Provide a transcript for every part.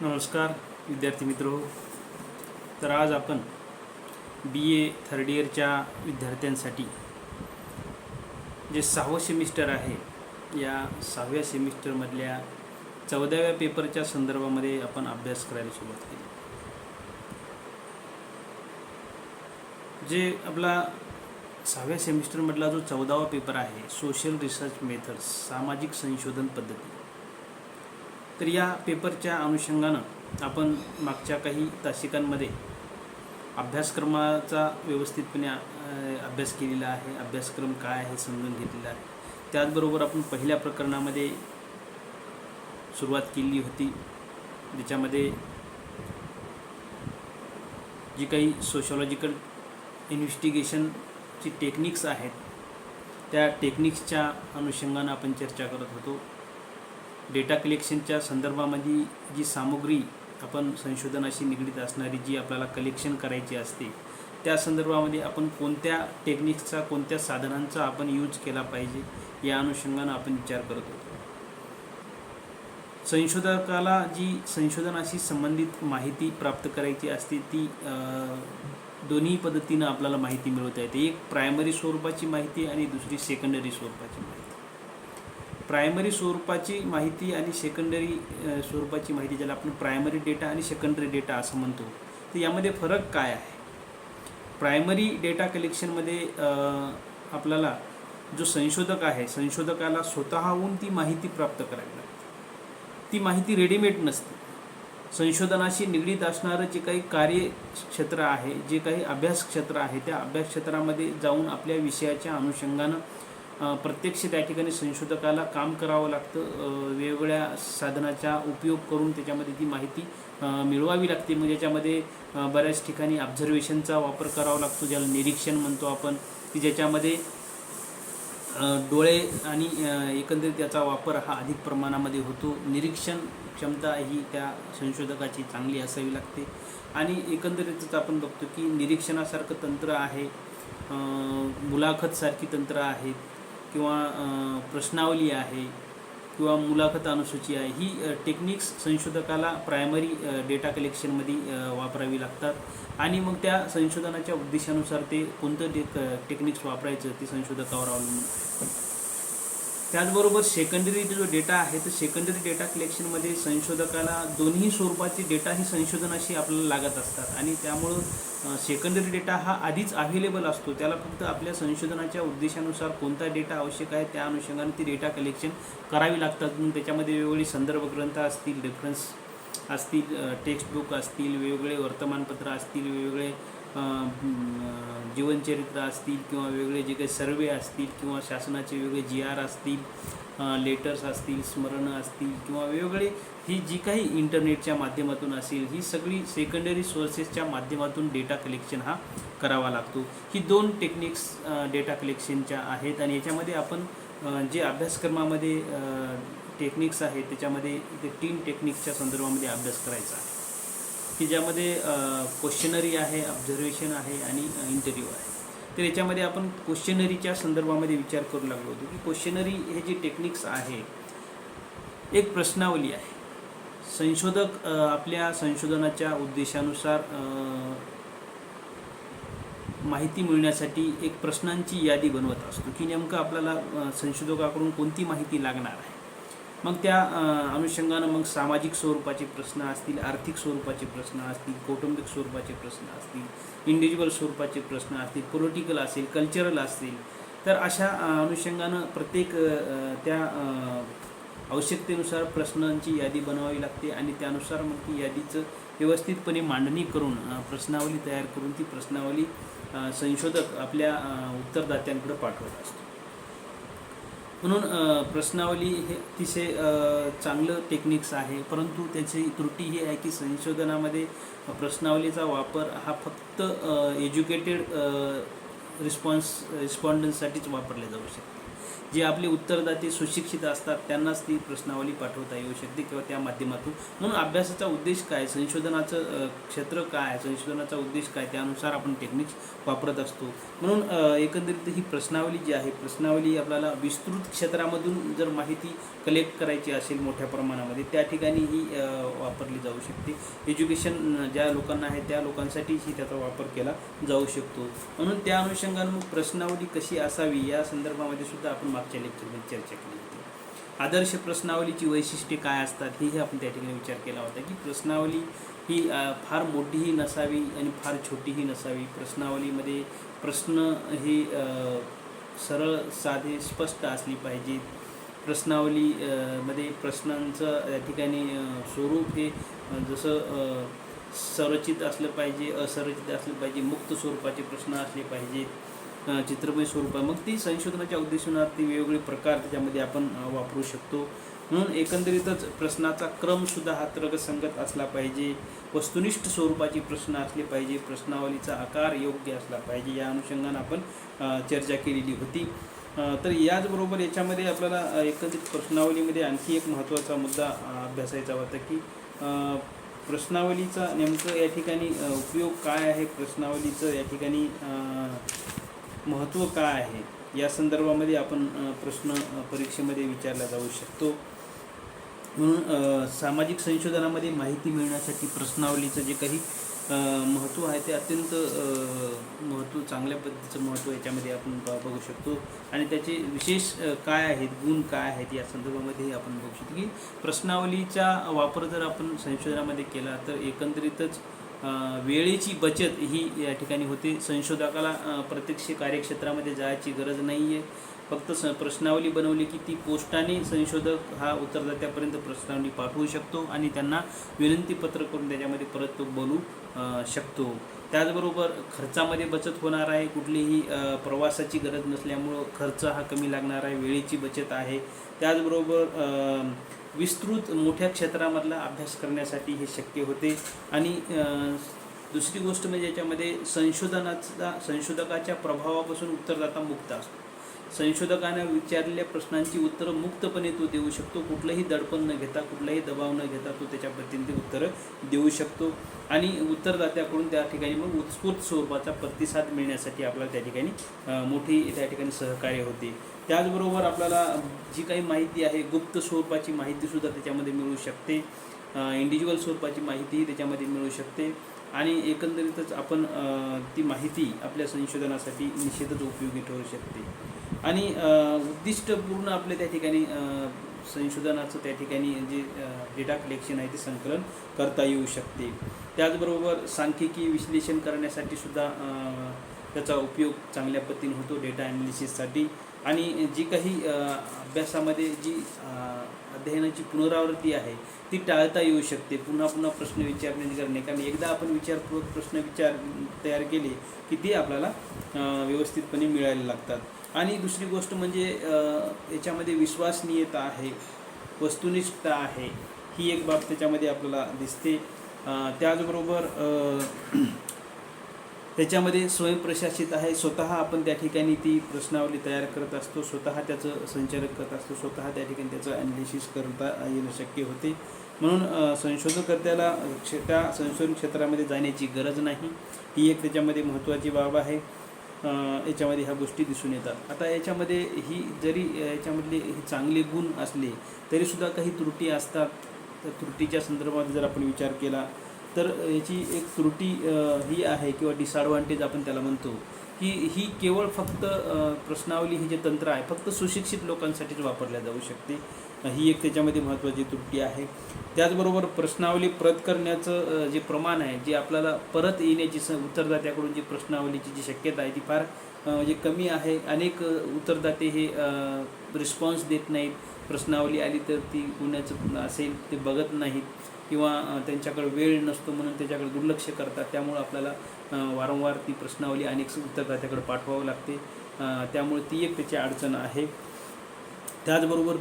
नमस्कार विद्यार्थी मित्रो. तर आज आपण BA थर्ड इयरच्या विद्यार्थ्यांसाठी जे 6वं सेमिस्टर आहे या 6व्या सेमिस्टरमधल्या 14व्या पेपरच्या संदर्भामध्ये आपण अभ्यास करायला सुरुवात केली. जे आपला 6व्या सेमिस्टरमधला जो 14वा पेपर आहे सोशल रिसर्च मेथड्स, सामाजिक संशोधन पद्धती. तर या पेपरच्या अनुषंगानं आपण मागच्या काही तासिकांमध्ये अभ्यासक्रमाचा व्यवस्थितपणे अभ्यास केलेला आहे. अभ्यासक्रम काय आहे समजून घेतलेला आहे. त्याचबरोबर आपण पहिल्या प्रकरणामध्ये सुरुवात केली होती, ज्याच्यामध्ये जी काही सोशॉलॉजिकल इन्व्हेस्टिगेशनची टेक्निक्स आहेत त्या टेक्निक्सच्या अनुषंगानं आपण चर्चा करत होतो. डेटा कलेक्शनच्या संदर्भामध्ये जी सामुग्री आपण संशोधनाशी निगडीत असणारी जी आपल्याला कलेक्शन करायची असते त्या संदर्भामध्ये आपण कोणत्या टेक्निक्सचा, कोणत्या साधनांचा आपण यूज केला पाहिजे या अनुषंगानं आपण विचार करत होतो. संशोधकाला जी संशोधनाशी संबंधित माहिती प्राप्त करायची असते ती दोन्ही पद्धतीनं आपल्याला माहिती मिळवता येते. एक प्रायमरी स्वरूपाची माहिती आणि दुसरी सेकंडरी स्वरूपाची माहिती. प्रायमरी स्वरूपाची माहिती आणि सेकंडरी स्वरूपाची माहिती, ज्याला आपण प्रायमरी डेटा आणि सेकंडरी डेटा असं म्हणतो, तर यामध्ये फरक काय आहे? प्रायमरी डेटा कलेक्शनमध्ये आपल्याला जो संशोधक आहे, संशोधकाला स्वतःहून ती माहिती प्राप्त करावी लागते. ती माहिती रेडीमेड नसते. संशोधनाशी निगडीत असणारं जे काही कार्यक्षेत्र आहे, जे काही अभ्यासक्षेत्र आहे, त्या अभ्यासक्षेत्रामध्ये जाऊन आपल्या विषयाच्या अनुषंगानं प्रत्यक्ष त्या ठिकाणी संशोधकाला काम करावं लागतं. वेगवेगळ्या साधनाचा उपयोग करून त्याच्यामध्ये ती माहिती मिळवावी लागते. मग याच्यामध्ये बऱ्याच ठिकाणी ऑब्झर्वेशनचा वापर करावा लागतो, ज्याला निरीक्षण म्हणतो आपण, की ज्याच्यामध्ये डोळे आणि एकंदरीत त्याचा वापर हा अधिक प्रमाणामध्ये होतो. निरीक्षण क्षमता ही त्या संशोधकाची चांगली असावी लागते. आणि एकंदरीतच आपण बघतो की निरीक्षणासारखं तंत्र आहे, मुलाखतसारखी तंत्र आहेत, किंवा प्रश्नावली आहे, किंवा मुलाखत अनुसूची आहे. ही टेक्निक्स संशोधकाला प्रायमरी डेटा कलेक्शनमध्ये वापरावी लागतात. आणि मग त्या संशोधनाच्या उद्देशानुसार ते कोणतं टेक्निक्स वापरायचं ते संशोधकावर अवलंबून आहे. त्याचबरोबर सेकंडरी जो डेटा आहे तर सेकंडरी डेटा कलेक्शनमध्ये संशोधकाला दोन्ही स्वरूपाचे डेटा ही संशोधनाशी आपल्याला लागत असतात. आणि त्यामुळं सेकंडरी डेटा हा आधीच अवेलेबल असतो. त्याला फक्त आपल्या संशोधनाच्या उद्देशानुसार कोणता डेटा आवश्यक आहे त्या अनुषंगाने ती डेटा कलेक्शन करावी लागतात. म्हणून त्याच्यामध्ये वेगवेगळी संदर्भ ग्रंथ असतील, रेफरन्स असतील, टेक्स्टबुक असतील, वेगवेगळे वर्तमानपत्र असतील, वेगवेगळे जीवनचरित्र असतील, किंवा वेगळे जे काही सर्वे असतील, किंवा शासनाचे वेगळे GR असतील, लेटर्स असतील, स्मरणं असतील, किंवा वेगवेगळे ही जी काही इंटरनेटच्या माध्यमातून असेल, ही सगळी सेकंडरी सोर्सेसच्या माध्यमातून डेटा कलेक्शन हा करावा लागतो. ही दोन टेक्निक्स डेटा कलेक्शनच्या आहेत. आणि याच्यामध्ये आपण जे अभ्यासक्रमामध्ये टेक्निक्स आहेत त्याच्यामध्ये ते 3 टेक्निक्सच्या संदर्भामध्ये अभ्यास करायचा आहे, की ज्यामध्ये क्वेश्चनरी आहे, ऑब्झर्वेशन आहे आणि इंटरव्ह्यू आहे. तर याच्यामध्ये आपण क्वेश्चनरीच्या संदर्भामध्ये विचार करू लागलो होतो की क्वेश्चनरी हे जे टेक्निक्स आहे, एक प्रश्नावली आहे. संशोधक आपल्या संशोधनाच्या उद्देशानुसार माहिती मिळण्यासाठी एक प्रश्नांची यादी बनवत असतो, की नेमकं आपल्याला संशोधकाकडून कोणती माहिती लागणार आहे. मग त्या अनुषंगानं मग सामाजिक स्वरूपाचे प्रश्न असतील, आर्थिक स्वरूपाचे प्रश्न असतील, कौटुंबिक स्वरूपाचे प्रश्न असतील, इंडिव्हिज्युअल स्वरूपाचे प्रश्न असतील, पॉलिटिकल असेल, कल्चरल असतील. तर अशा अनुषंगानं प्रत्येक त्या आवश्यकतेनुसार प्रश्नांची यादी बनवावी लागते. आणि त्यानुसार मग ती यादीचं व्यवस्थितपणे मांडणी करून प्रश्नावली तयार करून ती प्रश्नावली संशोधक आपल्या उत्तरदात्यांकडे पाठवत असतो. म्हणून प्रश्नावली हे अतिशय चांगलं टेक्निक्स आहे. परंतु त्याची त्रुटी ही आहे की प्रश्नावलीचा वापर हा फक्त एज्युकेटेड रिस्पॉन्डन्ससाठीच वापरले जाऊ शकते. जे आपले उत्तरदाते सुशिक्षित असतात त्यांनाच ती प्रश्नावली पाठवता येऊ शकते किंवा त्या माध्यमातून. म्हणून अभ्यासाचा उद्देश काय, संशोधनाचं क्षेत्र काय, संशोधनाचा उद्देश काय, त्यानुसार आपण टेक्निक्स वापरत असतो. म्हणून एकंदरीत ही प्रश्नावली जी आहे, प्रश्नावली आपल्याला विस्तृत क्षेत्रामधून जर माहिती कलेक्ट करायची असेल मोठ्या प्रमाणामध्ये, त्या ठिकाणी ही वापरली जाऊ शकते. एज्युकेशन ज्या लोकांना आहे त्या लोकांसाठीही त्याचा वापर केला जाऊ शकतो. म्हणून त्या अनुषंगाने मग प्रश्नावली कशी असावी या संदर्भामध्ये सुद्धा आपण मागच्या लेक्चरमध्ये चर्चा केली होती. आदर्श प्रश्नावलीची वैशिष्ट्ये काय असतात हेही आपण त्या ठिकाणी विचार केला होता, की प्रश्नावली ही फार मोठीही नसावी आणि फार छोटीही नसावी. प्रश्नावलीमध्ये प्रश्न हे सरळ साधे स्पष्ट असली पाहिजेत. प्रश्नावली मध्ये प्रश्नांचं या ठिकाणी स्वरूप हे जसं संरचित असलं पाहिजे, असंरचित असलं पाहिजे, मुक्त स्वरूपाचे प्रश्न असले पाहिजेत, चित्रमय स्वरूप. मग ती संशोधनाच्या उद्देशाने वेगवेगळे प्रकार त्याच्यामध्ये आपण वापरू शकतो. म्हणून एकंदरीतच प्रश्नाचा क्रमसुद्धा हा तर्कसंगत असला पाहिजे, वस्तुनिष्ठ स्वरूपाचे प्रश्न असले पाहिजे, प्रश्नावलीचा आकार योग्य असला पाहिजे. या अनुषंगाने आपण चर्चा केलेली होती. तर याचबरोबर याच्यामध्ये आपल्याला एकंदरीत प्रश्नावलीमध्ये आणखी एक महत्त्वाचा मुद्दा अभ्यासायचा होता, की प्रश्नावलीचा नेमकं या ठिकाणी उपयोग काय आहे, प्रश्नावलीचं या ठिकाणी महत्त्व काय आहे, या संदर्भामध्ये आपण प्रश्न परीक्षेमध्ये विचारला जाऊ शकतो. म्हणून सामाजिक संशोधनामध्ये माहिती मिळण्यासाठी प्रश्नावलीचं जे काही महत्त्व आहे ते अत्यंत चांगल्या पद्धतीचं महत्त्व याच्यामध्ये आपण बघू शकतो. आणि त्याचे विशेष काय आहेत, गुण काय आहेत, या संदर्भामध्येही आपण बघू शकतो, की प्रश्नावलीचा वापर जर आपण संशोधनामध्ये केला तर एकंदरीतच वेळेची बचत ही या ठिकाणी होते. संशोधकाला प्रत्यक्ष कार्यक्षेत्रामध्ये जायची गरज नाही आहे. फक्त प्रश्नावली बनवली की ती पोस्टाने संशोधक हा उत्तरदात्यापर्यंत प्रश्नावली पाठवू शकतो आणि त्यांना विनंतीपत्र करून त्याच्यामध्ये परत तो बोलू शकतो. त्याचबरोबर खर्चामध्ये बचत होणार आहे. कुठलीही प्रवासाची गरज नसल्यामुळं खर्च हा कमी लागणार आहे, वेळेची बचत आहे. त्याचबरोबर विस्तृत मोठ्या क्षेत्रामधला अभ्यास करण्यासाठी हे शक्य होते. आणि दुसरी गोष्ट म्हणजे याच्यामध्ये संशोधकाच्या प्रभावापासून उत्तरदाता मुक्त असतो. संशोधकानं विचारलेल्या प्रश्नांची उत्तरं मुक्तपणे तो देऊ शकतो. कुठलंही दडपण न घेता, कुठलाही दबाव न घेता तो त्याच्या पद्धतीने ते उत्तरं देऊ शकतो. आणि उत्तरदात्याकडून त्या ठिकाणी मग उत्स्फूर्त स्वरूपाचा प्रतिसाद मिळण्यासाठी आपल्याला त्या ठिकाणी मोठी त्या ठिकाणी सहकार्य होते. त्याचबरोबर आपल्याला जी काही माहिती आहे, गुप्त स्वरूपाची माहितीसुद्धा त्याच्यामध्ये मिळू शकते, इंडिव्हिज्युअल स्वरूपाची माहितीही त्याच्यामध्ये मिळू शकते. आणि एकंदरीतच आपण ती माहिती आपल्या संशोधनासाठी निश्चितच उपयोगी ठरू शकते. आणि उद्दिष्टपूर्ण आपल्या त्या ठिकाणी संशोधनाचं त्या ठिकाणी जे डेटा कलेक्शन आहे ते संकलन करता येऊ शकते. त्याचबरोबर सांख्यिकी विश्लेषण करण्यासाठी सुद्धा त्याचा उपयोग चांगल्या पद्धतीने होतो, डेटा ॲनालिसिससाठी. आणि जी काही अभ्यासामध्ये जी अध्ययनाची पुनरावृत्ती आहे ती टाळता येऊ शकते. पुन्हा पुन्हा प्रश्न विचारण्याची गरज नाही, कारण एकदा आपण विचारपूर्वक प्रश्न तयार केले की ते आपल्याला व्यवस्थितपणे मिळायला लागतात. आणि दुसरी गोष्ट म्हणजे याच्यामध्ये विश्वसनीयता आहे, वस्तुनिष्ठता आहे, ही एक बाब त्याच्यामध्ये आपल्याला दिसते. त्याचबरोबर त्याच्यामध्ये स्वयंप्रशासित आहे. स्वतः आपण त्या ठिकाणी ती प्रश्नावली तयार करत असतो, स्वतः त्याचं संचालक करत असतो, स्वतः त्या ठिकाणी त्याचं ॲनालिसिस करता येणं शक्य होते. म्हणून संशोधकर्त्याला त्या संशोधन क्षेत्रामध्ये जाण्याची गरज नाही, ही एक त्याच्यामध्ये महत्त्वाची बाब आहे. याच्यामध्ये ह्या गोष्टी दिसून येतात. आता याच्यामध्ये ही जरी याच्यामधले हे चांगले गुण असले तरीसुद्धा काही त्रुटी असतात. त्या त्रुटीच्या संदर्भात जर आपण विचार केला तर याची एक त्रुटी ही आहे किंवा डिसॲडव्हान्टेज आपण त्याला म्हणतो, की ही केवळ फक्त प्रश्नावली ही जे तंत्र आहे फक्त सुशिक्षित लोकांसाठीच वापरल्या जाऊ शकते. ही एक त्याच्यामध्ये महत्त्वाची त्रुटी आहे. त्याचबरोबर प्रश्नावली परत करण्याचं जे प्रमाण आहे, जे आपल्याला परत येण्याची उत्तरदात्याकडून जी प्रश्नावलीची जी शक्यता आहे ती फार म्हणजे कमी आहे. अनेक उत्तरदाते हे रिस्पॉन्स देत नाहीत. प्रश्नावली आली तर ती गुन्ह्याचं असेल ते बघत नाहीत किंवा त्यांच्याकडे वेळ नसतो म्हणून त्याच्याकडे दुर्लक्ष करतात. त्यामुळं आपल्याला वारंवार ती प्रश्नावली अनेक उत्तरदात्याकडे पाठवावं लागते. त्यामुळे ती एक त्याची अडचण आहे. त्याचबरोबर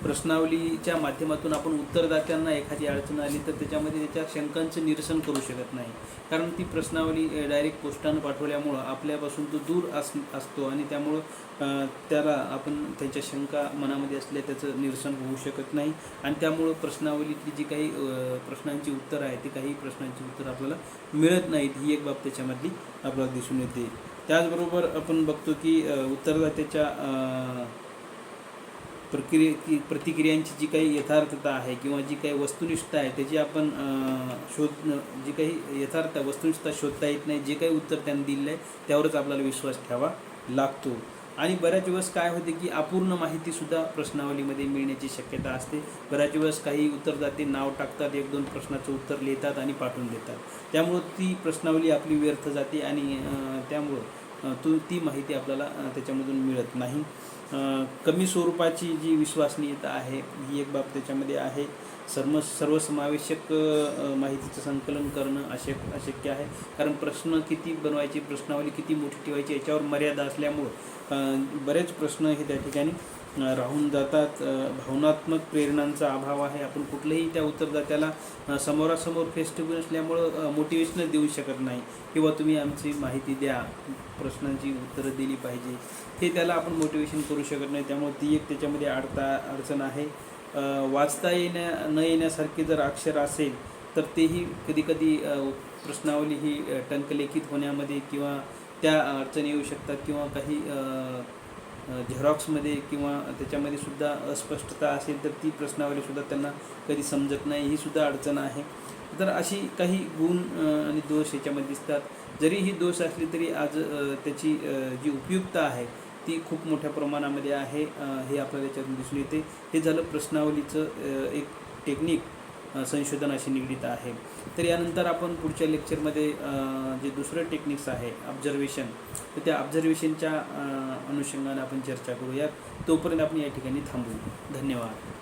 प्रश्नावलीच्या माध्यमातून आपण उत्तरदात्यांना एखादी अडचण आली तर त्याच्यामध्ये त्याच्या शंकांचं निरसन करू शकत नाही, कारण ती प्रश्नावली डायरेक्ट पोस्टानं पाठवल्यामुळं आपल्यापासून तो दूर असतो आणि त्यामुळं त्याला आपण त्याच्या शंका मनामध्ये असल्या त्याचं निरसन होऊ शकत नाही आणि त्यामुळं प्रश्नावलीतली जी काही प्रश्नांची उत्तरं आहेत ती काही प्रश्नांची उत्तरं आपल्याला मिळत नाहीत, ही एक बाब त्याच्यामधली आपल्याला दिसून येते. त्याचबरोबर आपण बघतो की उत्तरदात्याच्या प्रतिक्रियांची जी काही यथार्थता आहे किंवा जी काही वस्तुनिष्ठता आहे त्याची आपण जी काही यथार्थ वस्तुनिष्ठता शोधता येत नाही, जे काही उत्तर त्यांनी दिलेलं आहे त्यावरच आपल्याला विश्वास ठेवावा लागतो. आणि बऱ्याच वेळेस काय होते की अपूर्ण माहितीसुद्धा प्रश्नावलीमध्ये मिळण्याची शक्यता असते. बऱ्याच वेळेस काही उत्तरदाते नाव टाकतात, 1-2 प्रश्नाचं उत्तर लिहितात आणि पाठवून देतात, त्यामुळं ती प्रश्नावली आपली व्यर्थ जाते आणि त्यामुळं ती माहिती आपल्याला त्याच्यामधून मिळत नाही. कमी स्वरूपाची जी विश्वसनीयता आहे ही एक बाब त्याच्यामध्ये आहे. सर्वसमावेशक माहितीचं संकलन करणं अशक्य आहे, कारण प्रश्न किती बनवायचे, प्रश्नावली किती मोठी ठेवायची याच्यावर मर्यादा असल्यामुळं बरेच प्रश्न हे त्या ठिकाणी राहून जातात. भावनात्मक प्रेरणांचा अभाव आहे. आपण कुठलंही त्या उत्तरदात्याला समोरासमोर फेस टू फेस असल्यामुळं मोटिवेशनच देऊ शकत नाही किंवा तुम्ही आमची माहिती द्या, प्रश्नांची उत्तरं दिली पाहिजे, हे त्याला आपण मोटिवेशन करू शकत नाही. त्यामुळे ती एक त्याच्यामध्ये अडचण आहे. वाचता न येण्यासारखे जर अक्षर असेल तर तेही कधीकधी प्रश्नावली ही टंकलेखित होण्यामध्ये किंवा त्या अडचणी येऊ शकतात किंवा काही झेरॉक्समध्ये किंवा त्याच्यामध्ये सुद्धा अस्पष्टता असेल तर ती प्रश्नावलीसुद्धा त्यांना कधी समजत नाही, ही सुद्धा अडचण आहे. तर अशी काही गुण आणि दोष याच्यामध्ये दिसतात. जरी ही दोष असली तरी आज त्याची जी उपयुक्तता आहे ती खूप मोठ्या प्रमाणामध्ये आहे, हे आपल्याला याच्यातून दिसून येते. हे झालं प्रश्नावलीचं एक टेक्निक संशोधनाशी निगडीत आहे. तर यानंतर आपण पुढच्या लेक्चरमध्ये जे दुसरं टेक्निक्स आहे ऑब्झर्वेशन, तर त्या ऑब्झर्वेशनच्या अनुषंगाने आपण चर्चा करूयात. तोपर्यंत आपण या ठिकाणी थांबू. धन्यवाद.